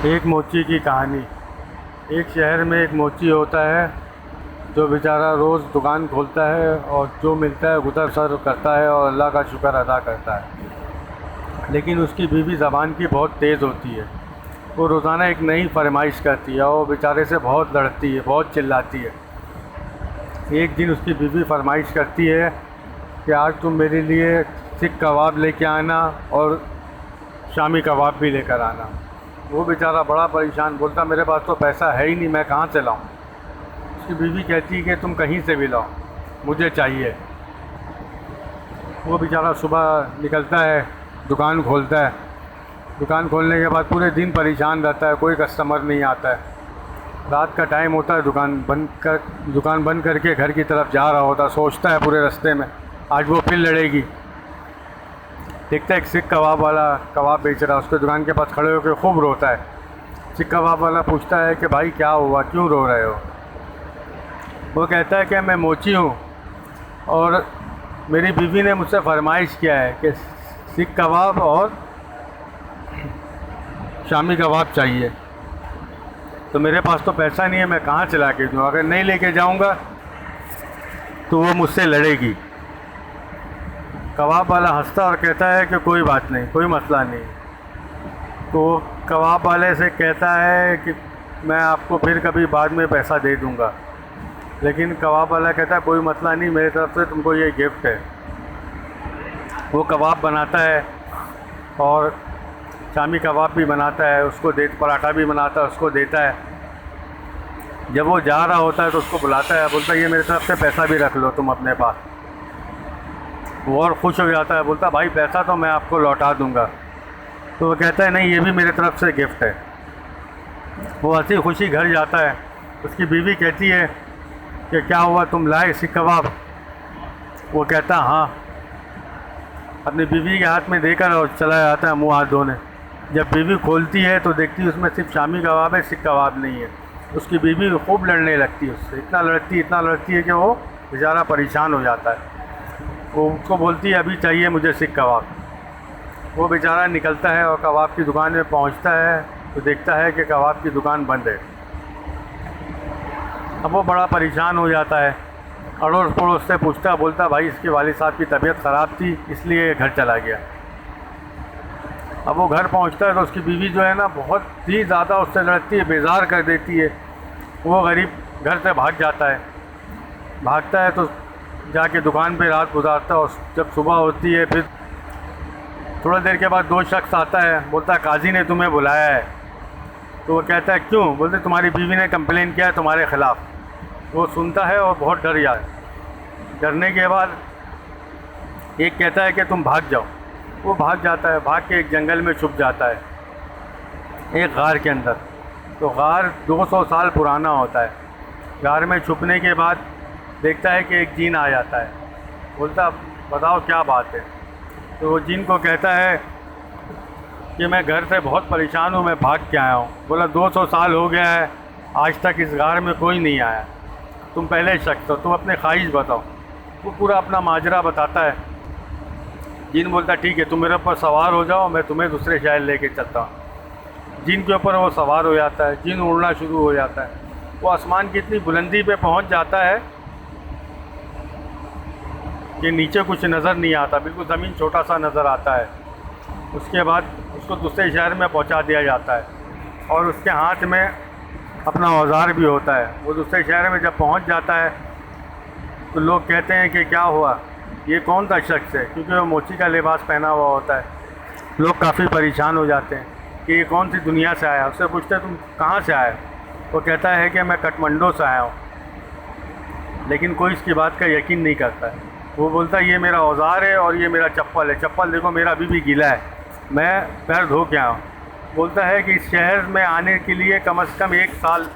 एक मोची की कहानी। एक शहर में एक मोची होता है जो बेचारा रोज़ दुकान खोलता है और जो मिलता है गुदर सर करता है और अल्लाह का शुक्र अदा करता है। लेकिन उसकी बीवी ज़बान की बहुत तेज़ होती है। वो रोज़ाना एक नई फरमाइश करती है और बेचारे से बहुत लड़ती है, बहुत चिल्लाती है। एक दिन उसकी बीवी फरमाइश करती है कि आज तुम मेरे लिए सीख कबाब लेके आना और शामी कबाब भी लेकर आना। वो बेचारा बड़ा परेशान, बोलता मेरे पास तो पैसा है ही नहीं, मैं कहाँ से लाऊं। उसकी बीवी कहती है कि तुम कहीं से भी लाओ, मुझे चाहिए। वो बेचारा सुबह निकलता है, दुकान खोलता है। दुकान खोलने के बाद पूरे दिन परेशान रहता है, कोई कस्टमर नहीं आता है। रात का टाइम होता है, दुकान बंद करके घर की तरफ जा रहा होता है। सोचता है पूरे रास्ते में आज वो फिर लड़ेगी। देखता है एक सीख कबाब वाला कबाब बेच रहा है, उसके दुकान के पास खड़े होकर खूब रोता है। सीख कबाब वाला पूछता है कि भाई क्या हुआ, क्यों रो रहे हो। वो कहता है कि मैं मोची हूँ और मेरी बीवी ने मुझसे फरमाइश किया है कि सीख कबाब और शामी कबाब चाहिए, तो मेरे पास तो पैसा नहीं है, मैं कहाँ से ला के दूँ। अगर नहीं लेके जाऊँगा तो वो मुझसे लड़ेगी। कबाब वाला हंसता और कहता है कि कोई बात नहीं, कोई मसला नहीं। तो कबाब वाले से कहता है कि मैं आपको फिर कभी बाद में पैसा दे दूँगा। लेकिन कबाब वाला कहता है कोई मसला नहीं, मेरी तरफ से तुमको ये गिफ्ट है। वो कबाब बनाता है और शामी कबाब भी बनाता है, उसको पराठा भी बनाता है, उसको देता है। जब वो जा रहा होता है तो उसको बुलाता है, बोलता है ये मेरी तरफ से पैसा भी रख लो तुम अपने पास। वो और खुश हो जाता है, बोलता भाई पैसा तो मैं आपको लौटा दूंगा। तो वो कहता है नहीं, ये भी मेरी तरफ से गिफ्ट है। वो हंसी खुशी घर जाता है। उसकी बीवी कहती है कि क्या हुआ, तुम लाए सीख कबाब। वो कहता हाँ। अपनी बीवी के हाथ में देकर और चला जाता है मुँह हाथ धोने। जब बीवी खोलती है तो देखती है उसमें सिर्फ शामी कबाब है, सीख कबाब नहीं है। उसकी बीवी खूब लड़ने लगती है उससे, इतना लड़ती है कि वो बेचारा परेशान हो जाता है। वो उसको बोलती है अभी चाहिए मुझे सीख कबाब। वो बेचारा निकलता है और कबाब की दुकान में पहुंचता है तो देखता है कि कबाब की दुकान बंद है। अब वो बड़ा परेशान हो जाता है। अड़ोस पड़ोस से पूछता, बोलता भाई इसके वालिद साहब की तबीयत ख़राब थी इसलिए घर चला गया। अब वो घर पहुंचता है तो उसकी बीवी जो है ना बहुत ही ज़्यादा उससे लड़ती है, बेजार कर देती है। वो गरीब घर से भागता है तो जाके दुकान पे रात गुजारता है। और जब सुबह होती है फिर थोड़ी देर के बाद दो शख्स आता है, बोलता है काजी ने तुम्हें बुलाया है। तो वो कहता है क्यों। बोलते तुम्हारी बीवी ने कंप्लेन किया है तुम्हारे ख़िलाफ़। वो सुनता है और बहुत डर जाए। डरने के बाद एक कहता है कि तुम भाग जाओ। वो भाग जाता है, भाग के एक जंगल में छुप जाता है, एक गार के अंदर। तो गार 200 साल पुराना होता है। गार में छुपने के बाद देखता है कि एक जीन आ जाता है। बोलता बताओ क्या बात है। तो वो जीन को कहता है कि मैं घर से बहुत परेशान हूँ, मैं भाग के आया हूँ। बोला 200 साल हो गया है, आज तक इस गार में कोई नहीं आया, तुम पहले शख्स हो, तुम अपने ख्वाहिश बताओ। वो पूरा अपना माजरा बताता है। जीन बोलता ठीक है, तुम मेरे ऊपर सवार हो जाओ, मैं तुम्हें दूसरे शहर लेके चलता हूँ। जीन के ऊपर वो सवार हो जाता है। जीन उड़ना शुरू हो जाता है। वो आसमान की इतनी बुलंदी पे पहुँच जाता है कि नीचे कुछ नज़र नहीं आता, बिल्कुल ज़मीन छोटा सा नज़र आता है। उसके बाद उसको दूसरे शहर में पहुंचा दिया जाता है और उसके हाथ में अपना औजार भी होता है। वो दूसरे शहर में जब पहुंच जाता है तो लोग कहते हैं कि क्या हुआ, ये कौन सा शख्स है, क्योंकि वो मोची का लिबास पहना हुआ होता है। लोग काफ़ी परेशान हो जाते हैं कि ये कौन सी दुनिया से आया। उससे पूछते हैं तुम कहाँ से आए। वो कहता है कि मैं काठमांडू से आया हूँ। लेकिन कोई इसकी बात का यकीन नहीं करता है। वो बोलता है ये मेरा औजार है और ये मेरा चप्पल है, चप्पल देखो मेरा अभी भी गीला है, मैं पैर धो के आया हूँ। बोलता है कि इस शहर में आने के लिए कम से कम 1 साल